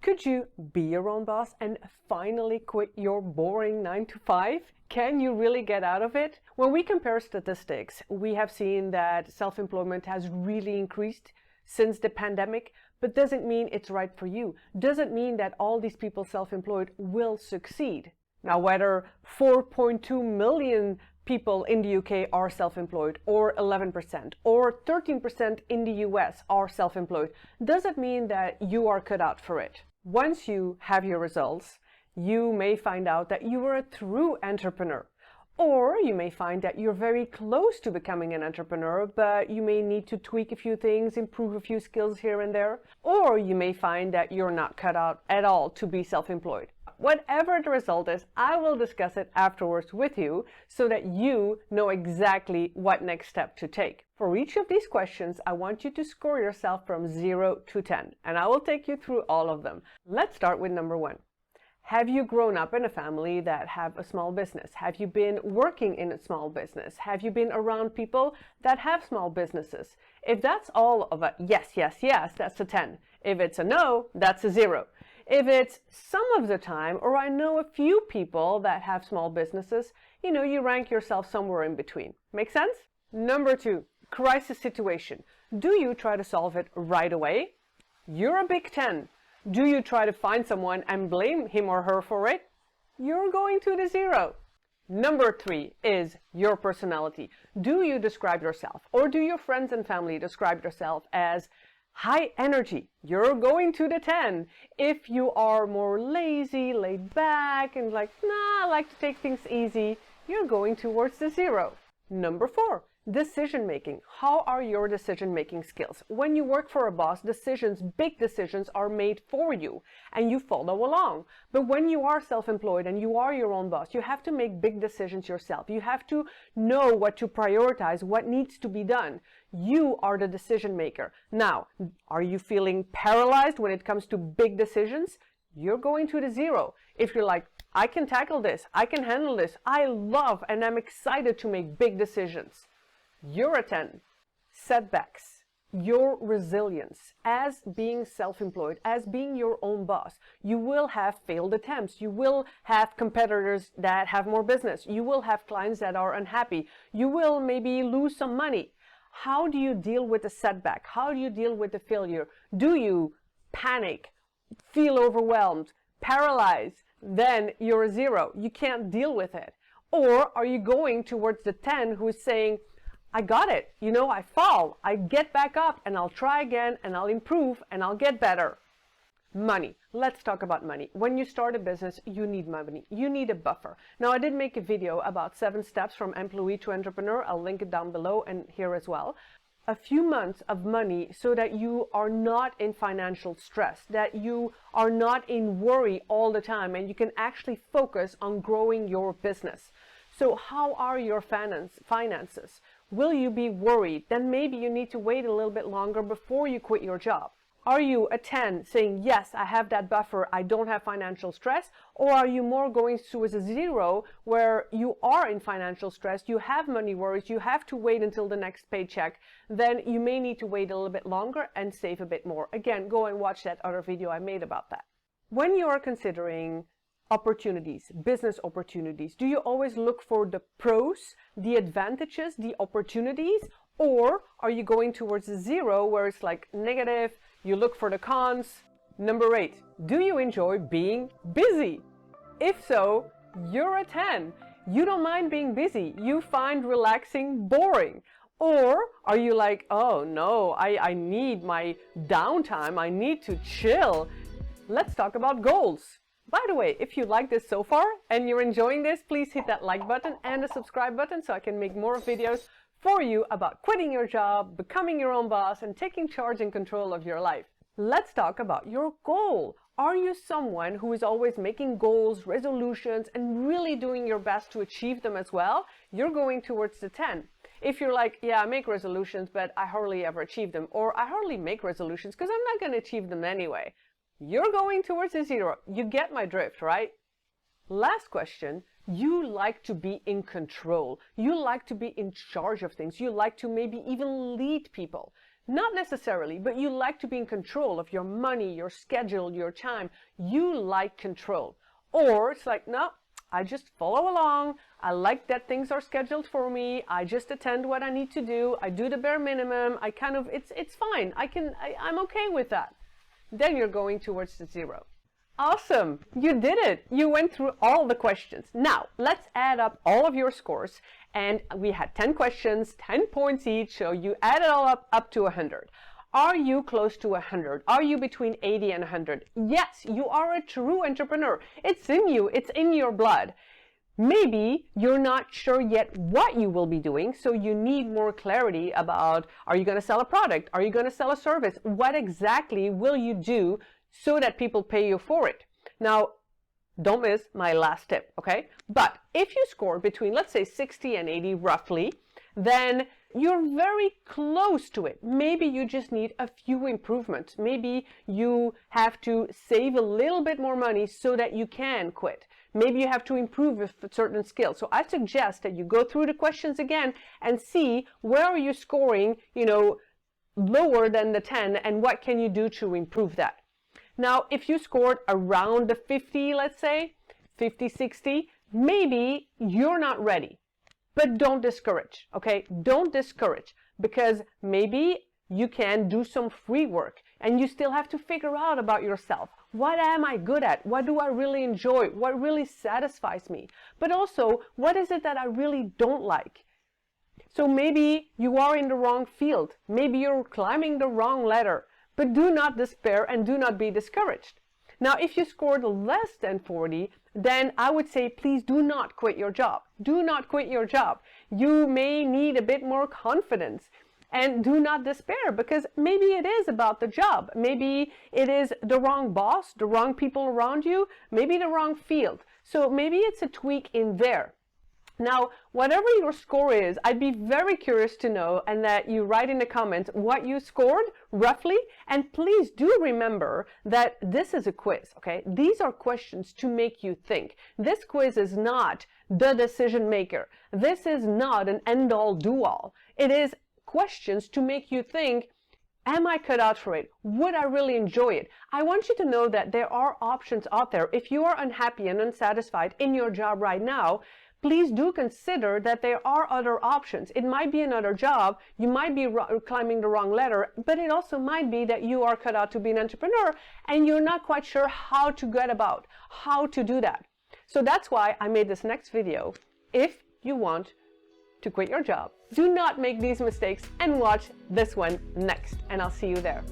Could you be your own boss and finally quit your boring 9 to 5? Can you really get out of it? When we compare statistics, we have seen that self-employment has really increased since the pandemic, but doesn't mean it's right for you. Doesn't mean that all these people self-employed will succeed. Now, whether 4.2 million people in the UK are self-employed, or 11%, or 13% in the US are self-employed, doesn't mean that you are cut out for it. Once you have your results, you may find out that you are a true entrepreneur. Or you may find that you're very close to becoming an entrepreneur, but you may need to tweak a few things, improve a few skills here and there. Or you may find that you're not cut out at all to be self-employed. Whatever the result is, I will discuss it afterwards with you so that you know exactly what next step to take. For each of these questions, I want you to score yourself from 0 to 10, and I will take you through all of them. Let's start with number 1. Have you grown up in a family that have a small business? Have you been working in a small business? Have you been around people that have small businesses? If that's all of a yes, yes, yes, that's a 10. If it's a no, that's a 0. If it's some of the time, or I know a few people that have small businesses, you rank yourself somewhere in between. Make sense? Number 2, crisis situation. Do you try to solve it right away? You're a big 10. Do you try to find someone and blame him or her for it? You're going to the 0. Number 3 is your personality. Do you describe yourself, or do your friends and family describe yourself as high energy? You're going to the 10. If you are more lazy, laid back, and I like to take things easy, you're going towards the 0. Number 4, decision making. How are your decision making skills? When you work for a boss, big decisions are made for you and you follow along. But when you are self-employed and you are your own boss, you have to make big decisions yourself. You have to know what to prioritize, what needs to be done. You are the decision maker. Now, are you feeling paralyzed when it comes to big decisions? You're going to the 0. If you're like, I can tackle this, I can handle this, I love and I'm excited to make big decisions, you're a 10. Setbacks, your resilience. As being self-employed, as being your own boss, you will have failed attempts. You will have competitors that have more business. You will have clients that are unhappy. You will maybe lose some money. How do you deal with the setback? How do you deal with the failure? Do you panic, feel overwhelmed, paralyzed? Then you're a 0. You can't deal with it. Or are you going towards the 10 who is saying, I got it. I fall. I get back up and I'll try again and I'll improve and I'll get better. Money. Let's talk about money. When you start a business, you need money. You need a buffer. Now, I did make a video about 7 steps from employee to entrepreneur. I'll link it down below and here as well. A few months of money so that you are not in financial stress, that you are not in worry all the time, and you can actually focus on growing your business. So how are your finances? Will you be worried? Then maybe you need to wait a little bit longer before you quit your job. Are you a 10 saying, yes, I have that buffer, I don't have financial stress? Or are you more going towards a 0 where you are in financial stress, you have money worries, you have to wait until the next paycheck? Then you may need to wait a little bit longer and save a bit more. Again, go and watch that other video I made about that. When you are considering opportunities, business opportunities, do you always look for the pros, the advantages, the opportunities? Or are you going towards the 0 where it's like negative, you look for the cons? Number 8, do you enjoy being busy? If so, you're a 10. You don't mind being busy. You find relaxing boring. Or are you like, oh no, I need my downtime, I need to chill. Let's talk about goals. By the way, if you like this so far and you're enjoying this, please hit that like button and the subscribe button so I can make more videos for you about quitting your job, becoming your own boss, and taking charge and control of your life. Let's talk about your goal. Are you someone who is always making goals, resolutions, and really doing your best to achieve them as well? You're going towards the 10. If you're like, yeah, I make resolutions, but I hardly ever achieve them, or I hardly make resolutions because I'm not going to achieve them anyway, you're going towards a 0. You get my drift, right? Last question. You like to be in control. You like to be in charge of things. You like to maybe even lead people. Not necessarily, but you like to be in control of your money, your schedule, your time. You like control. Or it's like, no, I just follow along. I like that things are scheduled for me. I just attend what I need to do. I do the bare minimum. It's fine. I'm okay with that. Then you're going towards the 0. Awesome. You did it. You went through all the questions. Now, let's add up all of your scores. And we had 10 questions, 10 points each. So you add it all up to 100. Are you close to 100? Are you between 80 and 100? Yes, you are a true entrepreneur. It's in you. It's in your blood. Maybe you're not sure yet what you will be doing, so you need more clarity about, are you going to sell a product? Are you going to sell a service? What exactly will you do so that people pay you for it? Now, don't miss my last tip, okay? But if you score between, let's say, 60 and 80 roughly, then you're very close to it. Maybe you just need a few improvements. Maybe you have to save a little bit more money so that you can quit. Maybe you have to improve a certain skill. So I suggest that you go through the questions again and see where are you scoring, lower than the 10, and what can you do to improve that. Now, if you scored around the 50, let's say, 50, 60, maybe you're not ready. But don't discourage, okay? Don't discourage, because maybe you can do some free work and you still have to figure out about yourself. What am I good at? What do I really enjoy? What really satisfies me? But also, what is it that I really don't like? So maybe you are in the wrong field. Maybe you're climbing the wrong ladder. But do not despair and do not be discouraged. Now, if you scored less than 40, then I would say, please do not quit your job. Do not quit your job. You may need a bit more confidence. And do not despair, because maybe it is about the job. Maybe it is the wrong boss, the wrong people around you, maybe the wrong field. So maybe it's a tweak in there. Now, whatever your score is, I'd be very curious to know, and that you write in the comments what you scored roughly. And please do remember that this is a quiz, okay? These are questions to make you think. This quiz is not the decision maker. This is not an end-all, do-all. It is questions to make you think, am I cut out for it? Would I really enjoy it? I want you to know that there are options out there. If you are unhappy and unsatisfied in your job right now, please do consider that there are other options. It might be another job, you might be climbing the wrong ladder, but it also might be that you are cut out to be an entrepreneur and you're not quite sure how to get about, how to do that. So that's why I made this next video. If you want to quit your job, do not make these mistakes and watch this one next, and I'll see you there.